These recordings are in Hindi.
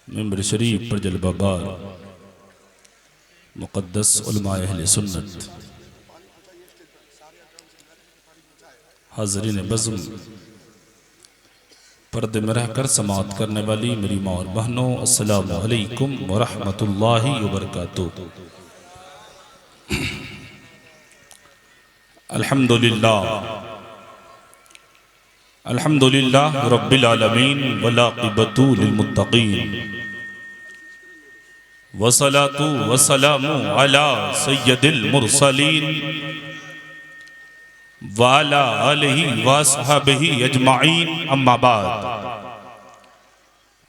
मिंबर शरीफ पर जलबाबार मुक़द्दस उलमा अहले सुन्नत हाज़रीन बज़्म पर्दे में रहकर समाअत करने वाली मेरी माँ और बहनों, अस्सलामु अलैकुम व रहमतुल्लाहि व बरकातुहू। अल्हम्दुलिल्लाह रब्बिल आलमीन वल आक़िबतु लिल मुत्तक़ीन वस्सलातु वस्सलामु अला सय्यदिल मुरसलीन व अला आलिहि व अस्हाबिहि अजमाइन, अम्मा बाद।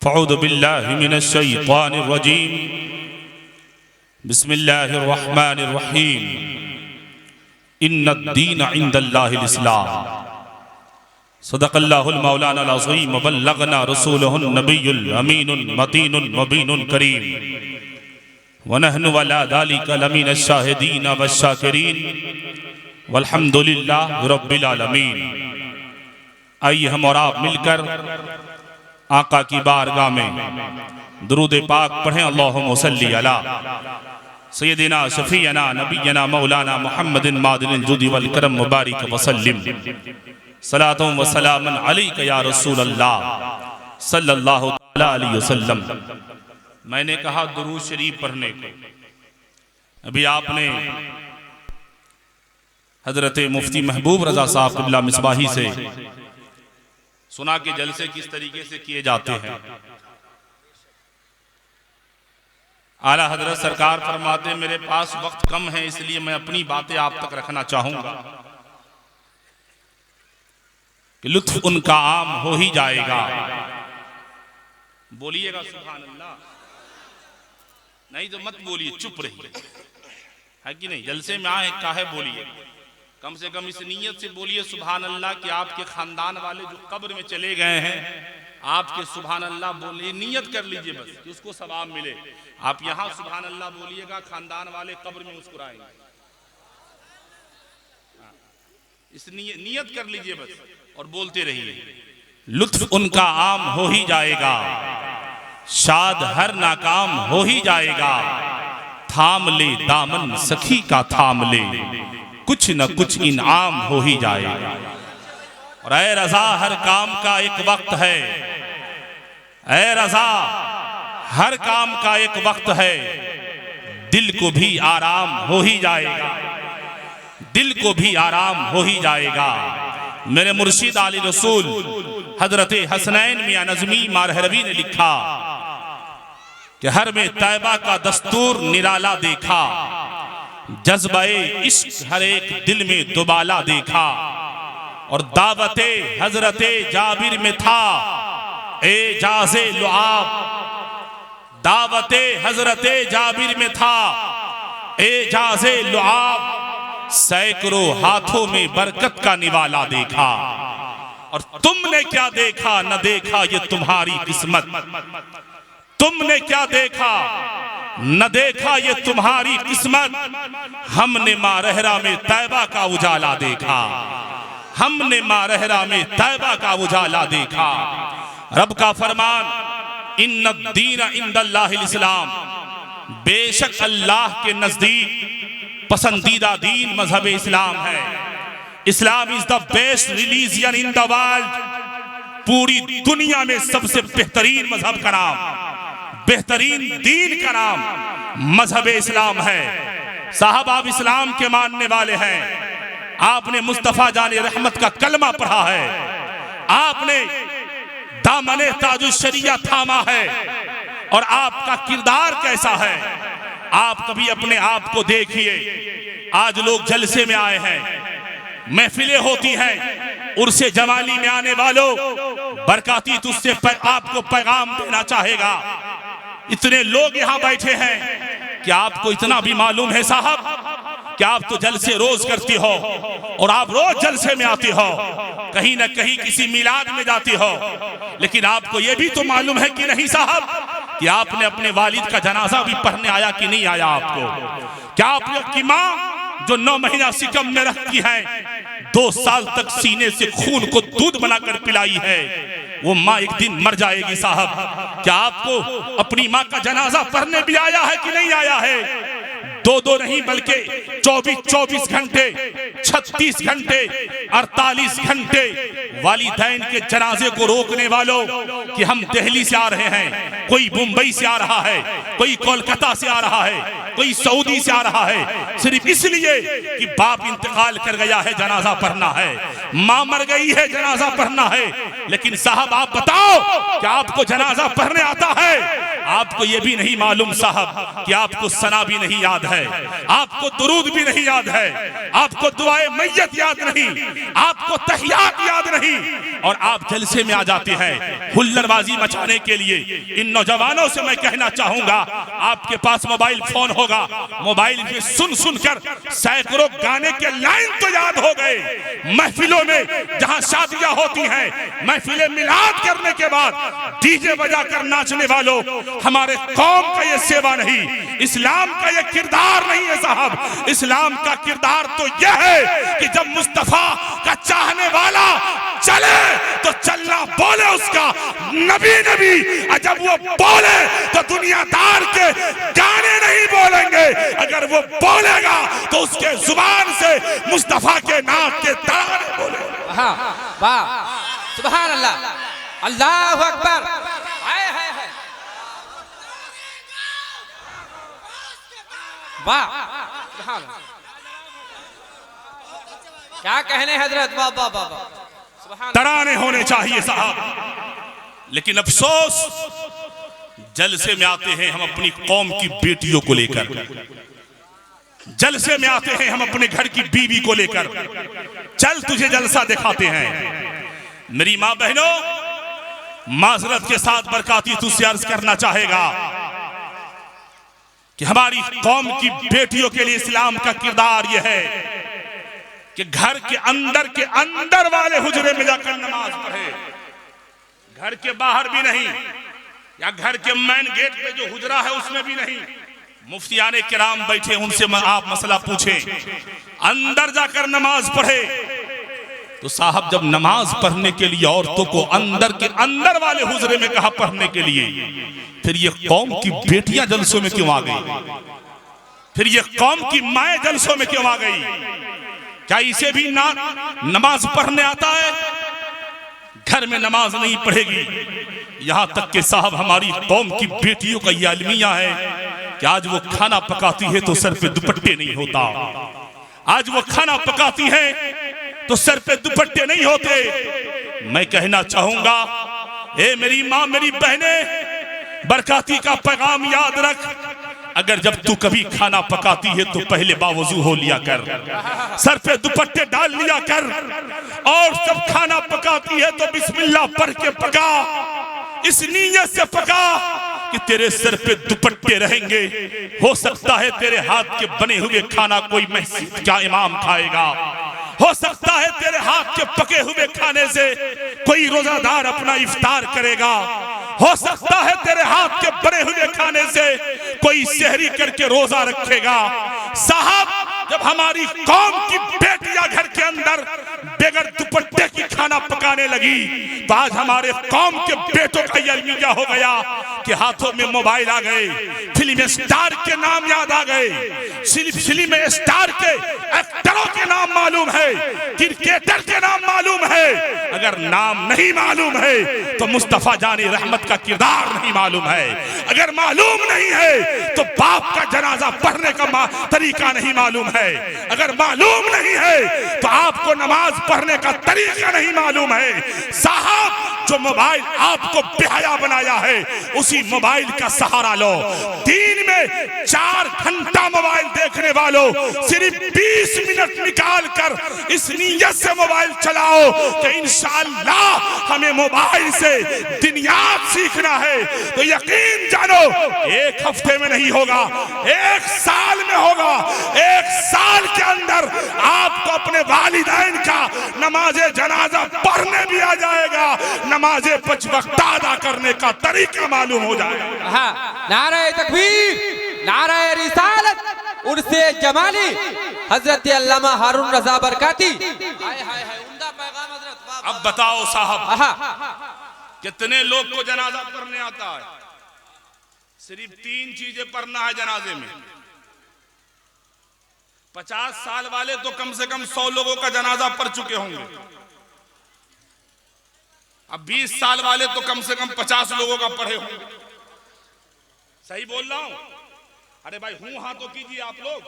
फ़अऊज़ु बिल्लाहि मिनश शैतानिर रजीम, बिस्मिल्लाहिर रहमानिर रहीम। इन्नद्दीन इंदल्लाहिल इस्लाम। सदक़ल्लाहुल मौलानाल अज़ीम व बल्लगना रसूलुहुन नबियुल अमीनुल मतीनुल मुबीनुल करीम व नहनु अला ज़ालिका लमीनश शाहिदीन वश्शाकिरीन वल्हम्दुलिल्लाहि रब्बिल आलमीन। आइए हम और आप मिलकर आका की बारगाह में दुरूद पाक पढ़ें। अल्लाहुम्मा सल्ली अला सय्यदिना शफ़ीअना नबिय्यना मौलाना मुहम्मदिन मादिनिल जुदी वल करम मुबारिक वसल्लिम सलातुम व सलामन अलैका या रसूल अल्लाह सल्लल्लाहु अलैहि वसल्लम। मैंने कहा दुरूद शरीफ पढ़ने को। अभी आपने हजरत मुफ्ती महबूब रजा साहब क़िबला मिसबाही से सुना कि जलसे किस तरीके से किए जाते हैं। आला हजरत सरकार फरमाते मेरे पास वक्त कम है, इसलिए मैं अपनी बातें आप तक रखना चाहूंगा कि लुत्फ उनका आम हो ही जाएगा। बोलिएगा सुभान अल्लाह, नहीं तो मत बोलिए, चुप रहिए, है कि नहीं। जलसे में आए काहे बोलिए, कम से कम इस नीयत से बोलिए सुभान अल्लाह कि आपके खानदान वाले जो कब्र में चले गए हैं आपके सुभान अल्लाह बोलिए, नियत कर लीजिए बस कि उसको सवाब मिले। आप यहाँ सुभान अल्लाह बोलिएगा, खानदान वाले कब्र में मुस्कुराएंगे। इस नियत कर लीजिए बस और बोलते रहिए। लुत्फ उनका आम हो ही जाएगा, शाद हर नाकाम हो ही जाएगा। थाम ले दामन सखी का थाम ले, कुछ न कुछ इनाम हो ही जाएगा। और ऐ रज़ा हर काम का एक वक्त है, ऐ रज़ा हर काम का एक वक्त है। दिल को भी आराम हो ही जाएगा, दिल को भी आराम हो ही जाएगा। मेरे मुर्शिद आली रसूल हजरत हसनैन मियां नज़मी मारहरवी ने लिखा कि हर में तैबा का दस्तूर निराला देखा, जज्बाए इश्क हर एक दिल में दुबाला देखा। और दावते हजरते जाबिर में था एजाज़े लुआब, दावते हजरते जाबिर में था एजाज़े लुआब। सैकड़ों हाथों में बरकत का निवाला देखा। और तुमने क्या देखा, न देखा ये तुम्हारी किस्मत। तुमने क्या देखा, न देखा ये तुम्हारी किस्मत। हमने मारहरा में तैबा का उजाला देखा, हमने मारहरा में तैबा का उजाला देखा। रब का फरमान इन्नद्दीन इंदल्लाहिल इस्लाम, बेशक अल्लाह के नजदीक पसंदीदा दीन मजहब इस्लाम है। Islam is the best religion in the world. पूरी दुनिया में सबसे बेहतरीन मजहब का नाम, बेहतरीन दीन का नाम मजहब इस्लाम है। साहब आप इस्लाम के मानने वाले हैं, आपने मुस्तफा जाने रहमत का कलमा पढ़ा है, आपने दामने ताजुश शरिया थामा है। और आपका किरदार कैसा है, आप कभी अपने आप को देखिए। आज लोग जलसे में आए हैं, महफिलें होती हैं, उर्से जवानी में आने वालों बरकाती तुझसे आपको पैगाम देना चाहेगा। इतने लोग यहाँ बैठे हैं कि आपको इतना भी मालूम है साहब कि आप तो जलसे रोज करती हो और आप रोज जलसे में आती हो, कहीं ना कहीं किसी मिलाद में जाती हो, लेकिन आपको यह भी तो मालूम है कि नहीं साहब कि आपने अपने वालिद का जनाजा भी पढ़ने आया कि नहीं आया आपको। क्या आपकी माँ जो 9 महीना सिकम में रखती है 2 साल तक सीने से खून को दूध बनाकर पिलाई है, वो माँ एक दिन मर जाएगी साहब। क्या आपको अपनी माँ का जनाजा पढ़ने भी आया है कि नहीं आया है? दो नहीं बल्कि 24 घंटे, 36 घंटे, 48 घंटे वालिदैन के जनाजे को रोकने वालों कि हम दिल्ली से आ रहे हैं, कोई मुंबई से आ रहा है, कोई कोलकाता से आ रहा है, कोई सऊदी से आ रहा है, सिर्फ इसलिए कि बाप इंतकाल कर गया है, जनाजा पढ़ना है, माँ मर गई है, जनाजा पढ़ना है। लेकिन साहब आप बताओ कि आपको जनाजा पढ़ने आता है? आपको ये भी नहीं मालूम साहब कि आपको सना भी नहीं याद है, आपको दुरूद भी नहीं याद है, आपको दुआए मैयत याद नहीं, आपको तहियात याद नहीं, और आप जलसे में आ जाते हैं हुल्लड़बाजी मचाने के लिए। इन नौजवानों से मैं कहना चाहूंगा, आपके पास मोबाइल फोन होगा, मोबाइल में सुन कर सैकड़ों गाने के लाइन तो याद हो गए। महफिलों में जहां शादियां होती हैं, महफिलें मिलाद करने के बाद डीजे बजाकर नाचने वालों, हमारे कौम का ये सेवा नहीं, इस्लाम का ये किरदार नहीं है साहब। इस्लाम का किरदार तो यह है कि जब मुस्तफा का चाहने वाला चले तो चलना बोले उसका नबी नबी, और जब वो बोले तो दुनियादार के गाने नहीं बोलेंगे। अगर वो बोलेगा तो उसके जुबान से मुस्तफा के नाम के तराने बोलेंगे। हाँ, वाह, सुभान अल्लाह, अल्लाहु अकबर। वाह, क्या कहने हजरत, वाह वाह वाह, तराने होने चाहिए साहब। लेकिन अफसोस जलसे में आते हैं हम अपनी कौम की बेटियों को लेकर, जलसे में आते हैं हम अपने घर की बीवी को लेकर, चल तुझे जलसा दिखाते हैं। मेरी माँ बहनों, माजरत के साथ बरकाती तुझसे अर्ज करना चाहेगा कि हमारी कौम की बेटियों के लिए इस्लाम का किरदार यह है कि घर के अंदर वाले हुजरे में जाकर नमाज पढ़े, घर के बाहर भी नहीं, या घर के मेन गेट पे जो हुजरा है उसमें भी नहीं। मुफ्तियाने किराम बैठे, उनसे आप मसला पूछें, अंदर जाकर नमाज पढ़े। तो साहब जब नमाज पढ़ने के लिए औरतों को अंदर वाले हुजरे में कहा पढ़ने के लिए, फिर ये कौम की बेटियां जलसों में क्यों आ गई? फिर ये कौम की माएं जलसों में क्यों आ गई? क्या इसे भी नमाज पढ़ने आता है? घर में नमाज नहीं पढ़ेगी। यहां तक कि साहब हमारी कौम की बेटियों का यह अलमिया है कि आज वो खाना पकाती है तो सर पे दुपट्टे नहीं होता, आज वो खाना पकाती है तो सर पे दुपट्टे नहीं होते। मैं कहना चाहूंगा, ए मेरी माँ, मेरी बहने, बरकाती का पैगाम याद रख। अगर जब तू कभी खाना पकाती है तो पहले बावजू हो लिया कर, सर पे दुपट्टे डाल लिया कर, और जब खाना पकाती है तो बिस्मिल्लाह पढ़ के पका, इस नीयत से पका कि तेरे सर पे दुपट्टे रहेंगे। हो सकता है तेरे हाथ के बने हुए खाना कोई मस्जिद का इमाम खाएगा, हो सकता है तेरे हाथ के पके हुए खाने से कोई रोजादार अपना इफ्तार करेगा, हो सकता है तेरे हाथ के बने हुए खाने से कोई सहरी करके रोजा रखेगा। साहब जब हमारी कौम की बेटियां घर के अंदर बगैर दुपट्टे की खाना पकाने लगी, तो आज हमारे कौम के बेटों का यह अलमिया हो गया कि हाथों में मोबाइल आ गए, फिल्म स्टार के नाम याद आ गए, फिल्म स्टार के एक्टरों के नाम मालूम है, क्रिकेटर के नाम मालूम है। अगर नाम नहीं मालूम है तो मुस्तफा जानी रहमत का किरदार नहीं मालूम है, अगर मालूम नहीं है तो बाप का जनाजा पढ़ने का तरीका नहीं मालूम है, अगर मालूम नहीं है तो आपको नमाज पढ़ने का तरीका नहीं मालूम है। साहब जो मोबाइल आपको बेहया बनाया है, उसी मोबाइल का सहारा लो। दिन में 4 घंटा मोबाइल देखने वालों, सिर्फ 20 मिनट निकाल कर इस नीयत से मोबाइल चलाओ कि इंशाअल्लाह हमें मोबाइल से दुनियात सीखना है, तो यकीन जानो 1 हफ्ते में नहीं होगा, 1 साल में होगा। 1 साल के अंदर आपको अपने वालिदैन का नमाजे जनाजा पढ़ने भी आ जाएगा, नमाजे 5 वक्त अदा करने का तरीका मालूम हो जाएगा। हाँ, नारे तकबीर, नारे रिसालत, उर्से जमाली, हजरत अल्लामा हारून रजा बरकाती। उम्दा पैगाम हजरत। अब बताओ साहब, कितने लोग को जनाजा पढ़ने आता है? सिर्फ 3 चीजें पढ़ना है जनाजे में। 50 साल वाले तो कम से कम 100 लोगों का जनाजा पढ़ चुके होंगे। अब 20 साल वाले तो कम से कम 50 लोगों का पढ़े होंगे। सही बोल रहा हूं? अरे भाई हूं हां तो कीजिए आप लोग।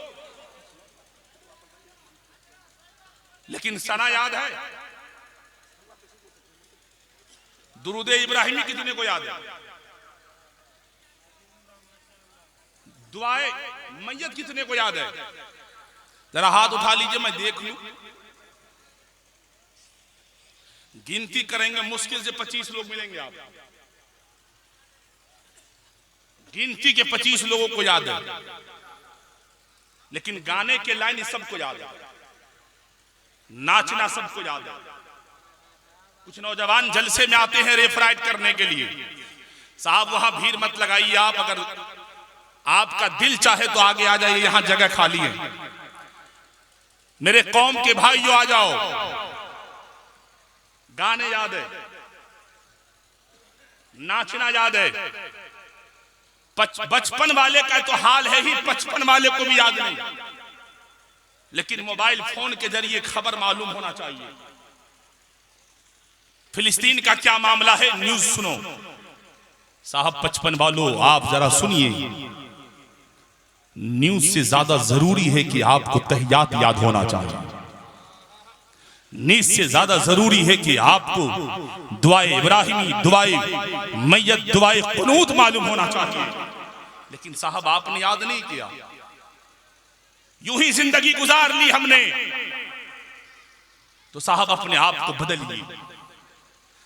लेकिन सना याद है? दुरूद इब्राहिमी कितने को याद है? दुआए मैयत कितने को याद है? जरा हाथ उठा लीजिए, मैं देख लूं। गिनती करेंगे मुश्किल से 25 लोग मिलेंगे। आप गिनती के 25 लोगों को याद है, लेकिन गाने के लाइन सबको याद है, नाचना सबको याद है। कुछ नौजवान जलसे में आते हैं रेफ राइड करने के लिए। साहब वहां भीड़ मत लगाइए। आप अगर आपका दिल चाहे तो आगे आ जाइए, यहां जगह खाली है। मेरे कौम के भाइयों आ जाओ। गाने याद है, नाचना याद है। बचपन वाले का तो हाल है ही, 55 वाले को भी याद नहीं। लेकिन मोबाइल फोन के जरिए खबर मालूम होना चाहिए। फिलिस्तीन का क्या मामला है, न्यूज सुनो। साहब 55 वालों आप जरा सुनिए। न्यूज से ज्यादा जरूरी है कि आपको तहियात याद होना चाहिए। न्यूज से ज्यादा जरूरी है कि आपको दुआए इब्राहिमी, दुआए मैयत, दुआए कुनूत मालूम होना चाहिए। लेकिन साहब आपने याद नहीं किया। यूं ही जिंदगी गुजार ली हमने। तो साहब अपने आप को बदलिए।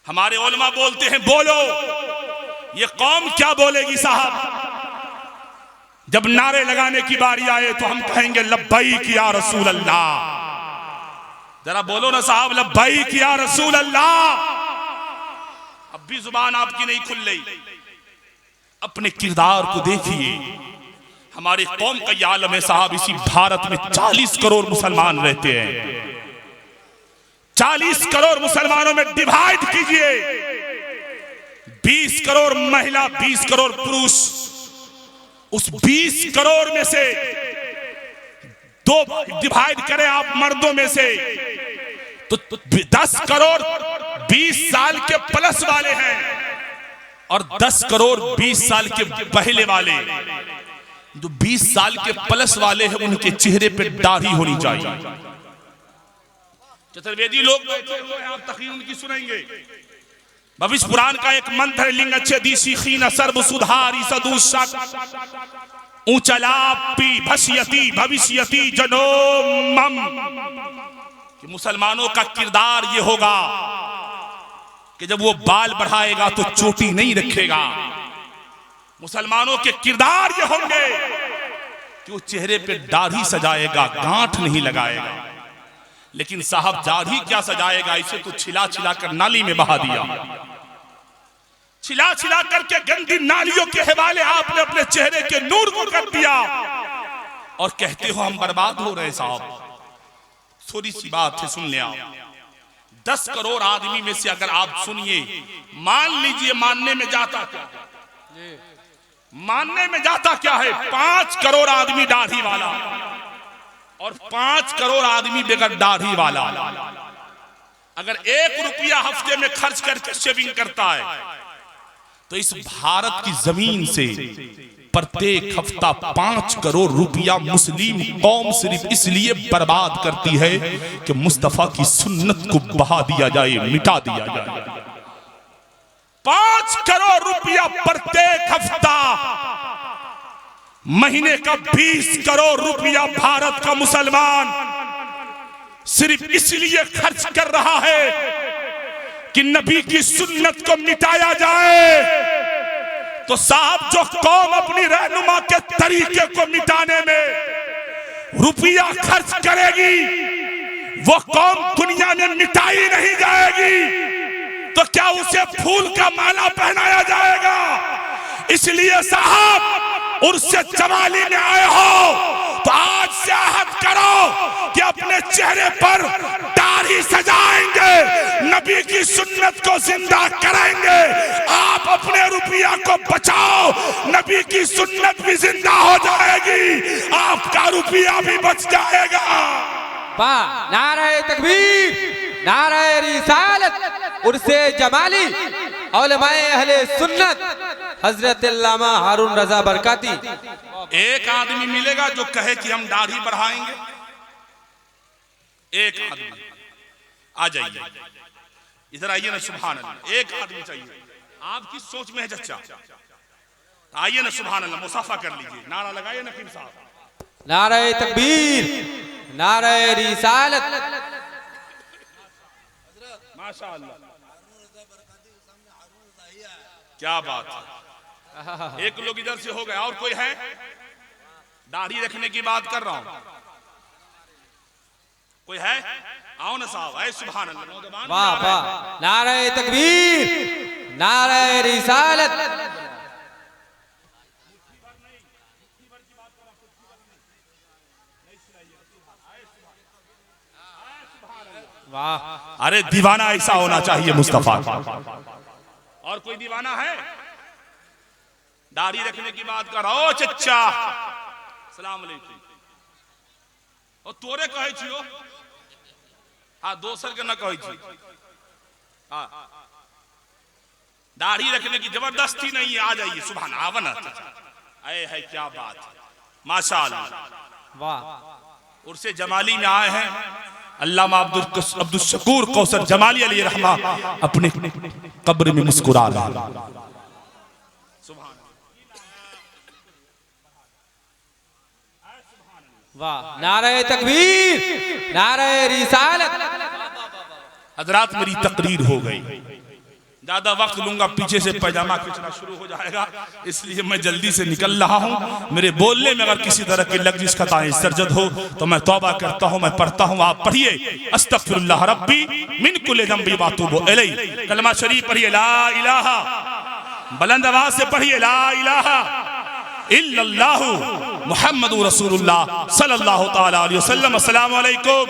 हमारे उलमा बोलते हैं बोलो, ये कौम क्या बोलेगी साहब? जब नारे लगाने की बारी आए तो हम कहेंगे लब्बैक या रसूल अल्लाह। जरा बोलो ना साहब, लब्बैक या रसूल अल्लाह। अब भी जुबान आपकी नहीं खुल रही। अपने किरदार को देखिए। हमारे कौम का ये आलम है साहब, इसी भारत में 40 करोड़ मुसलमान रहते हैं। 40 करोड़ मुसलमानों में डिवाइड कीजिए। 20 करोड़ महिला, 20 करोड़ पुरुष। उस 20 करोड़ में से 2 डिवाइड करें आप मर्दों में से, तो 10 करोड़ 20 साल के प्लस वाले हैं और 10 करोड़ 20 साल के पहले वाले। जो 20 साल के प्लस वाले हैं उनके चेहरे पे दाढ़ी होनी चाहिए। चतुर्वेदी लोग बैठे हुए हैं, आप तकरीर उनकी सुनेंगे। भविष्य पुराण का एक मंत्र है, लिंग अच्छे दिशी खीन सर्व सुधारी सदुषक ऊंचलापी भष्यति भविष्यति जनो मम। कि मुसलमानों का किरदार ये होगा कि जब वो बाल बढ़ाएगा तो चोटी नहीं रखेगा। मुसलमानों के किरदार ये होंगे कि वो चेहरे पे दाढ़ी सजाएगा, गांठ नहीं लगाएगा। लेकिन साहब दाढ़ी क्या सजाएगा? इसे तो छिला छिला कर नाली में बहा दिया। छिला छिला करके गंदी नालियों के हवाले आपने अपने चेहरे के नूर को कर दिया और कहते हो हम बर्बाद हो रहे। साहब थोड़ी सी बात है, सुन लिया। 10 करोड़ आदमी में से अगर आप सुनिए, मान लीजिए मानने में जाता क्या, मानने में जाता क्या है? 5 करोड़ आदमी दाढ़ी वाला और 5 करोड़ आदमी बगैर दाढ़ी वाला। अगर 1 रुपया हफ्ते में खर्च करके शेविंग करता है तो इस भारत की जमीन से प्रत्येक हफ्ता 5 करोड़ रुपया मुस्लिम कौम सिर्फ इसलिए बर्बाद करती है कि मुस्तफा की सुन्नत को बहा दिया जाए, मिटा दिया जाए। 5 करोड़ रुपया प्रत्येक हफ्ता। महीने का 20 करोड़ रुपया भारत का मुसलमान सिर्फ इसलिए खर्च कर रहा है कि नबी की सुन्नत को मिटाया जाए। तो साहब जो कौम अपनी रहनुमा के तरीके को मिटाने में रुपया खर्च करेगी, वो कौम दुनिया में मिटाई नहीं जाएगी। तो क्या उसे फूल का माला पहनाया जाएगा? इसलिए साहब उर्से जवाली में आए हो तो आज से आहद करो कि अपने चेहरे पर दाढ़ी दाढ़ी सजाएंगे, नबी की सुन्नत को जिंदा करेंगे। आप अपने रुपया को बचाओ, नबी की सुन्नत भी जिंदा हो जाएगी, आपका रुपया भी बच जाएगा। वाह, नारे तकबीर, नारे रिसालत, उर्से जमाली, उलमाए अहले सुन्नत हजरत अल्लामा हारून रजा बरकाती। एक आदमी मिलेगा जो कहे कि हम दाढ़ी बढ़ाएंगे, एक आदमी। आ जाइए इधर, आइए ना, सुभान अल्लाह। एक आदमी चाहिए, आपकी सोच में है चचा। आइए ना, सुभान अल्लाह, मुसाफा कर लीजिए, नारा लगाइए नकीब साहब। नारे तकबीर, नारे रिसालत। माशाअल्लाह, क्या बात है। एक लोग इधर से हो गए, और कोई है? दाढ़ी रखने की बात कर रहा हूं, कोई है? आओ ना साहब, आए, सुभान अल्लाह, नौजवान। वाह वाह, नारे तकबीर, नारे रिसालत। वाह, अरे दीवाना ऐसा होना चाहिए मुस्तफा। और कोई दीवाना है? दाढ़ी रखने की बात कर रहा हो चचा। सलाम अलैकुम। और तोरे कहे छियो, हाँ, दोसर के न कहे छी। हाँ, दाढ़ी रखने की जबरदस्ती नहीं है, आ जाइए, सुभान आवन। आए है, क्या बात है, माशाअल्लाह। वाह, उर्से जमाली में आए हैं अल्लामा अब्दुल शकूर कौसर जमाली अलैहि रहमा, अपने कब्र में मुस्कुरा रहे हैं। वाह, नारे तकबीर, नारे रिसालत। हजरात, मेरी तकरीर हो गई, ज्यादा वक्त लूंगा, पीछे से पैजामा खींचना शुरू हो जाएगा, इसलिए मैं जल्दी से निकल रहा हूं। मेरे बोलने में अगर किसी तरह की लफ्ज़ खताएं सरजद हो तो मैं तौबा करता हूं, मैं पढ़ता हूं। आप पढ़िए, अस्तगफिरुल्लाह रब्बी मिन कुल्लि ज़ंबि व अतूबु इलैहि। कलमा शरीफ पढ़िए, ला इलाहा, बुलंद आवाज से पढ़िए, ला इलाहा इल्लल्लाहु मुहम्मदुर रसूलुल्लाह सल्लल्लाहु तआला अलैहि वसल्लम। अस्सलामु अलैकुम।